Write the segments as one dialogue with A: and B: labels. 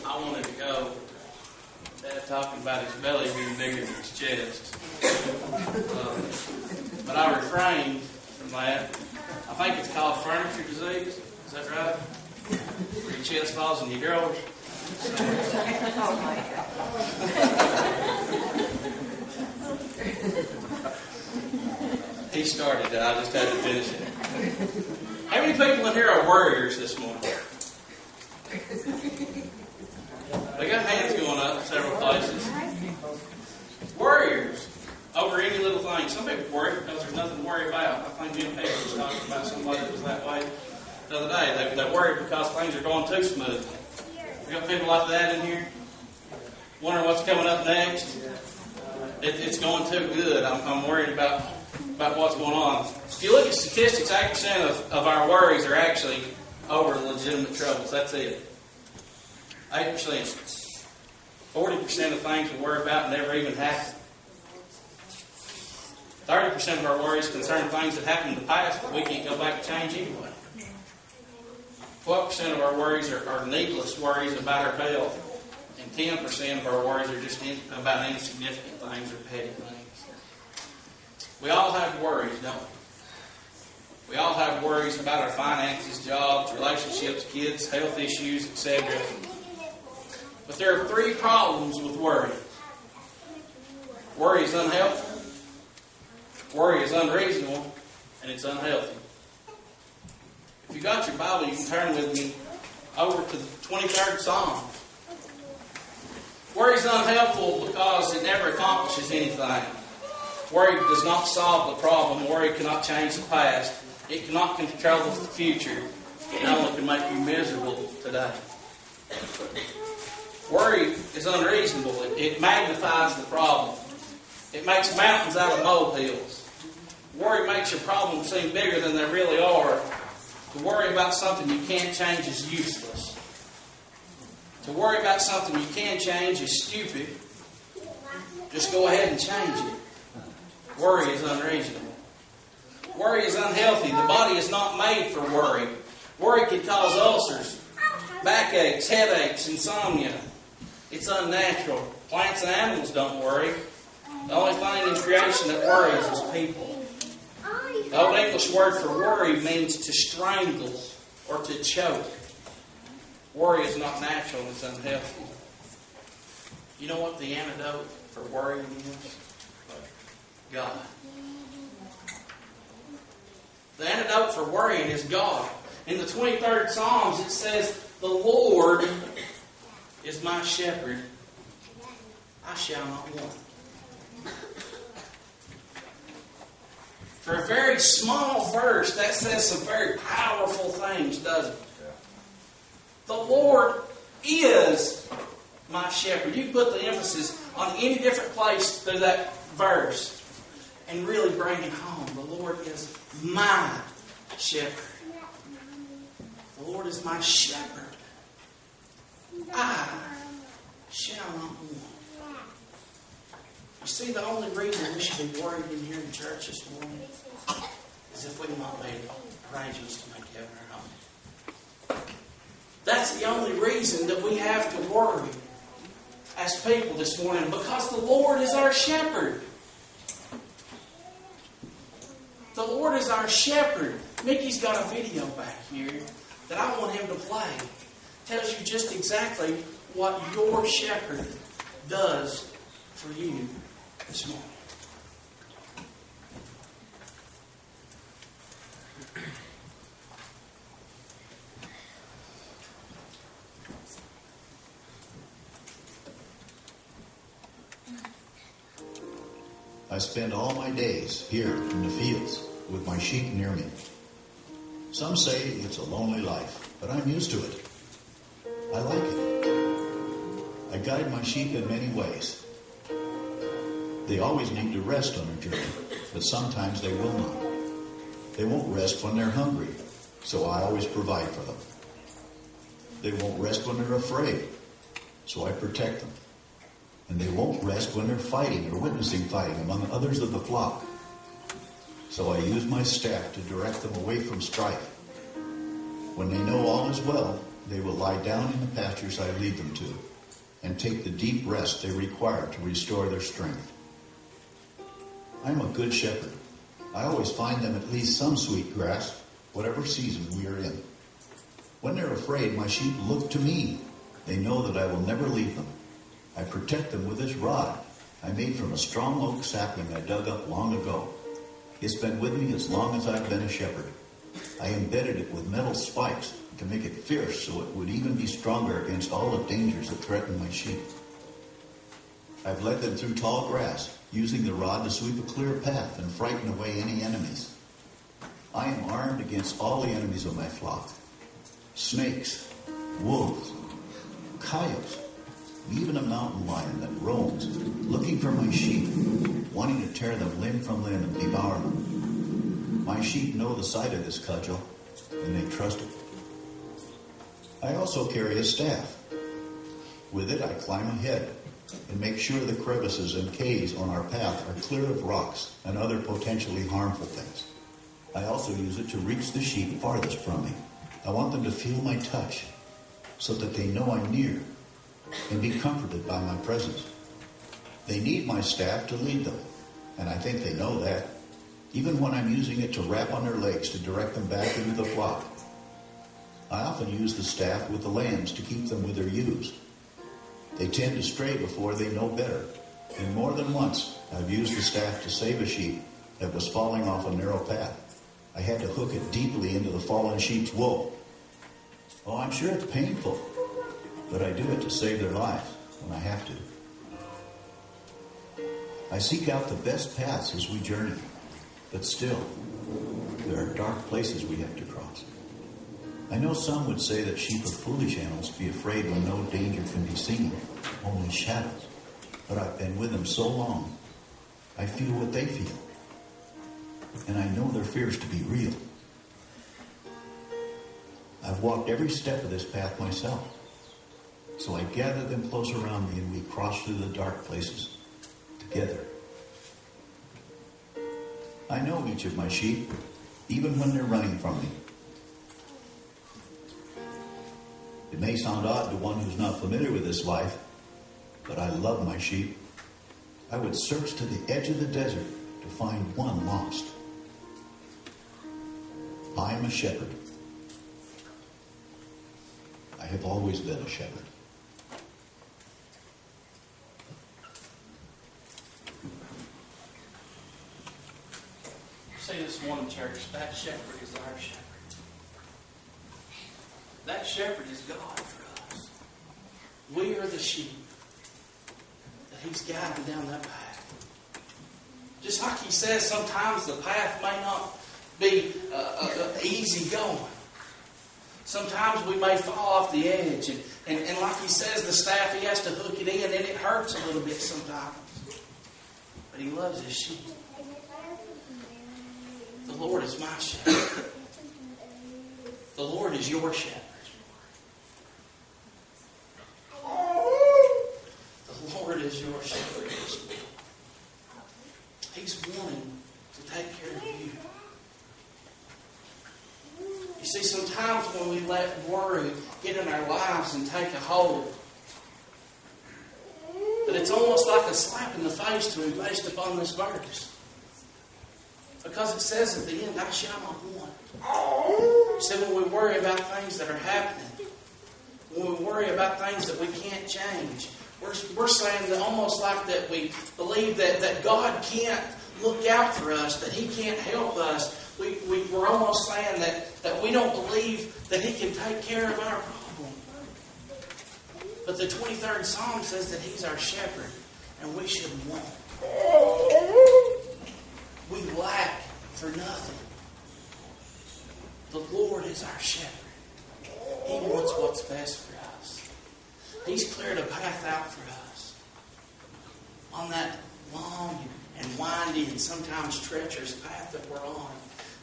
A: I wanted to go talking about his belly being bigger than his chest. But I refrained from that. I think it's called furniture disease. Is that right? Where your chest falls in your drawers. He started it. I just had to finish it. How many people in here are warriors this morning? They got hands going up in several places. Warriors over any little thing. Some people worry because there's nothing to worry about. I think Jim Page was talking about somebody that was that way the other day. They worry because things are going too smooth. We got people like that in here. Wondering what's coming up next. It's going too good. I'm worried about what's going on. If you look at statistics, 8% of our worries are actually over legitimate troubles. That's it. 8%. 40% of things we worry about never even happen. 30% of our worries concern things that happened in the past that we can't go back and change anyway. 12% of our worries are needless worries about our health. And 10% of our worries are just about insignificant things or petty things. We all have worries, don't we? We all have worries about our finances, jobs, relationships, kids, health issues, etc. But there are 3 problems with worry. Worry is unhelpful, worry is unreasonable, and it's unhealthy. If you got your Bible, you can turn with me over to the 23rd Psalm. Worry is unhelpful because it never accomplishes anything. Worry does not solve the problem. Worry cannot change the past. It cannot control the future. It only can make you miserable today. Worry is unreasonable. It magnifies the problem. It makes mountains out of molehills. Worry makes your problems seem bigger than they really are. To worry about something you can't change is useless. To worry about something you can change is stupid. Just go ahead and change it. Worry is unreasonable. Worry is unhealthy. The body is not made for worry. Worry can cause ulcers, backaches, headaches, insomnia. It's unnatural. Plants and animals don't worry. The only thing in creation that worries is people. The Old English word for worry means to strangle or to choke. Worry is not natural, it's unhealthy. You know what the antidote for worrying is? God. The antidote for worrying is God. In the 23rd Psalms it says, "The Lord is my shepherd, I shall not want." For a very small verse, that says some very powerful things, doesn't it? The Lord is my shepherd. You can put the emphasis on any different place through that verse and really bring it home. The Lord is my shepherd. The Lord is my shepherd. I shall not want. You see, the only reason we should be worried in here in church this morning is if we've not made arrangements to make heaven our home. That's the only reason that we have to worry as people this morning, because the Lord is our shepherd. The Lord is our shepherd. Mickey's got a video back here that I want him to play. It tells you just exactly what your shepherd does for you this morning.
B: I spend all my days here in the fields with my sheep near me. Some say it's a lonely life, but I'm used to it. I like it. I guide my sheep in many ways. They always need to rest on their journey, but sometimes they will not. They won't rest when they're hungry, so I always provide for them. They won't rest when they're afraid, so I protect them. And they won't rest when they're fighting or witnessing fighting among others of the flock. So I use my staff to direct them away from strife. When they know all is well, they will lie down in the pastures I lead them to, and take the deep rest they require to restore their strength. I am a good shepherd. I always find them at least some sweet grass, whatever season we are in. When they're afraid, my sheep look to me. They know that I will never leave them. I protect them with this rod I made from a strong oak sapling I dug up long ago. It's been with me as long as I've been a shepherd. I embedded it with metal spikes to make it fierce so it would even be stronger against all the dangers that threaten my sheep. I've led them through tall grass, using the rod to sweep a clear path and frighten away any enemies. I am armed against all the enemies of my flock. Snakes, wolves, coyotes, even a mountain lion that roams, looking for my sheep, wanting to tear them limb from limb and devour them. My sheep know the sight of this cudgel, and they trust it. I also carry a staff. With it, I climb ahead and make sure the crevices and caves on our path are clear of rocks and other potentially harmful things. I also use it to reach the sheep farthest from me. I want them to feel my touch so that they know I'm near and be comforted by my presence. They need my staff to lead them, and I think they know that, even when I'm using it to rap on their legs to direct them back into the flock. I often use the staff with the lambs to keep them with their ewes. They tend to stray before they know better, and more than once I've used the staff to save a sheep that was falling off a narrow path. I had to hook it deeply into the fallen sheep's wool. Oh, I'm sure it's painful, but I do it to save their lives when I have to. I seek out the best paths as we journey, but still, there are dark places we have to cross. I know some would say that sheep are foolish animals to be afraid when no danger can be seen, only shadows. But I've been with them so long, I feel what they feel. And I know their fears to be real. I've walked every step of this path myself. So I gather them close around me and we cross through the dark places together. I know each of my sheep, even when they're running from me. It may sound odd to one who's not familiar with this life, but I love my sheep. I would search to the edge of the desert to find one lost. I am a shepherd. I have always been a shepherd.
A: Say this morning, church, that shepherd is our shepherd. That shepherd is God for us. We are the sheep that He's guiding down that path. Just like He says, sometimes the path may not be easy going. Sometimes we may fall off the edge. And like He says, the staff, He has to hook it in, and it hurts a little bit sometimes. But He loves His sheep. The Lord is my shepherd. The Lord is your shepherd. The Lord is your shepherd. He's wanting to take care of you. You see, sometimes when we let worry get in our lives and take a hold, that it's almost like a slap in the face to Him based upon this verse. Because it says at the end, I shall not want. You see, when we worry about things that are happening, when we worry about things that we can't change, we're saying that almost like that we believe that God can't look out for us, that He can't help us. We're almost saying that we don't believe that He can take care of our problem. But the 23rd Psalm says that He's our shepherd, and we shouldn't want. We lack for nothing. The Lord is our shepherd. He wants what's best for us. He's cleared a path out for us on that long and windy and sometimes treacherous path that we're on.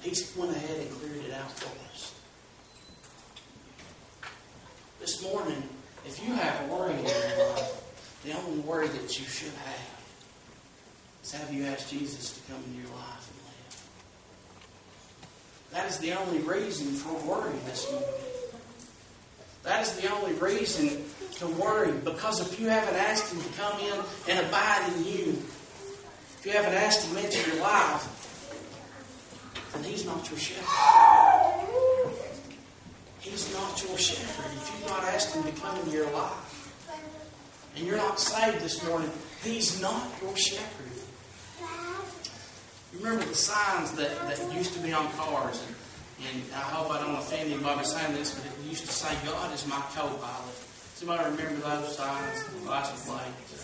A: He's went ahead and cleared it out for us. This morning, if you have worry in your life, the only worry that you should have is, have you asked Jesus to come into your life and live? That is the only reason for worry this morning. That is the only reason to worry. Because if you haven't asked Him to come in and abide in you, if you haven't asked Him into your life, then He's not your shepherd. He's not your shepherd. If you've not asked Him to come into your life, and you're not saved this morning, He's not your shepherd. You remember the signs that used to be on cars, and I hope I don't offend anybody by saying this, but it used to say, God is my co-pilot. Does anybody remember those signs, the license plates?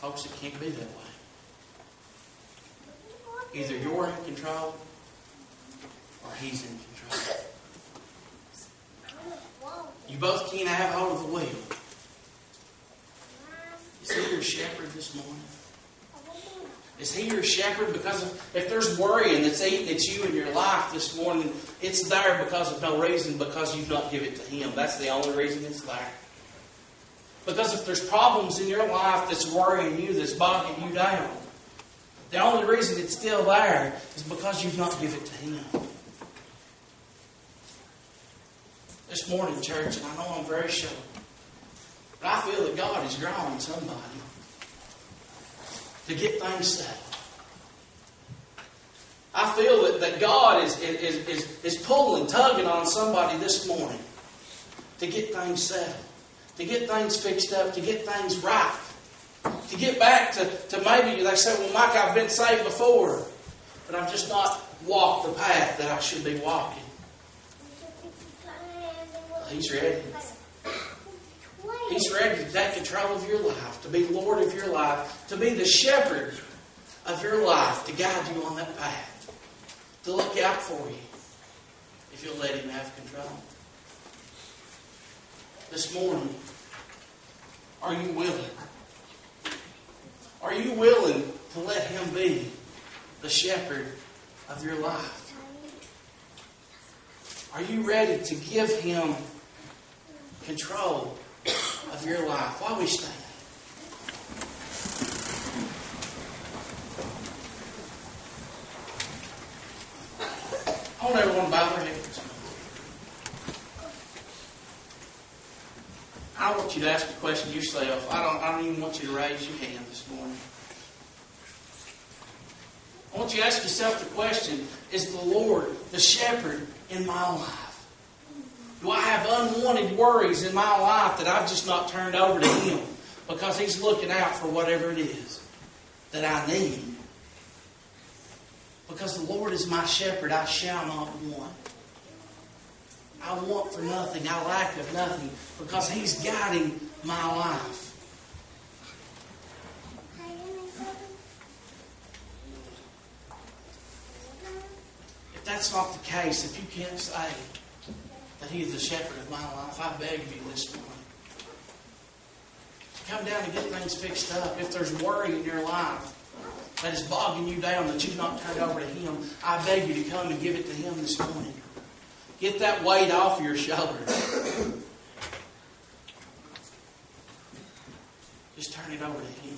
A: Folks, it can't be that way. Either you're in control, or He's in control. You both can't have hold of the wheel. Is He your shepherd this morning? Is He your shepherd? Because if there's worrying that's eating at you in your life this morning, it's there because of no reason, because you've not given it to Him. That's the only reason it's there. Because if there's problems in your life that's worrying you, that's bogging you down, the only reason it's still there is because you've not given it to Him. This morning, church, and I know I'm very short, but I feel that God is drawing somebody to get things settled. I feel that God is pulling, tugging on somebody this morning to get things settled, to get things fixed up, to get things right, to get back to maybe they say, well, Mike, I've been saved before, but I've just not walked the path that I should be walking. He's ready. He's ready to take control of your life, to be Lord of your life, to be the shepherd of your life, to guide you on that path, to look out for you, if you'll let Him have control. This morning, are you willing? Are you willing to let Him be the shepherd of your life? Are you ready to give Him control of your life? While we stand, I want everyone to bow their heads. I want you to ask a question yourself. I don't even want you to raise your hand this morning. I want you to ask yourself the question, is the Lord the shepherd in my life? Do I have unwanted worries in my life that I've just not turned over to Him because He's looking out for whatever it is that I need? Because the Lord is my shepherd, I shall not want. I want for nothing, I lack of nothing, because He's guiding my life. If that's not the case, if you can't say that He is the shepherd of my life, I beg of you this morning, come down and get things fixed up. If there's worry in your life that is bogging you down, that you've not turned over to Him, I beg you to come and give it to Him this morning. Get that weight off your shoulders. Just turn it over to Him.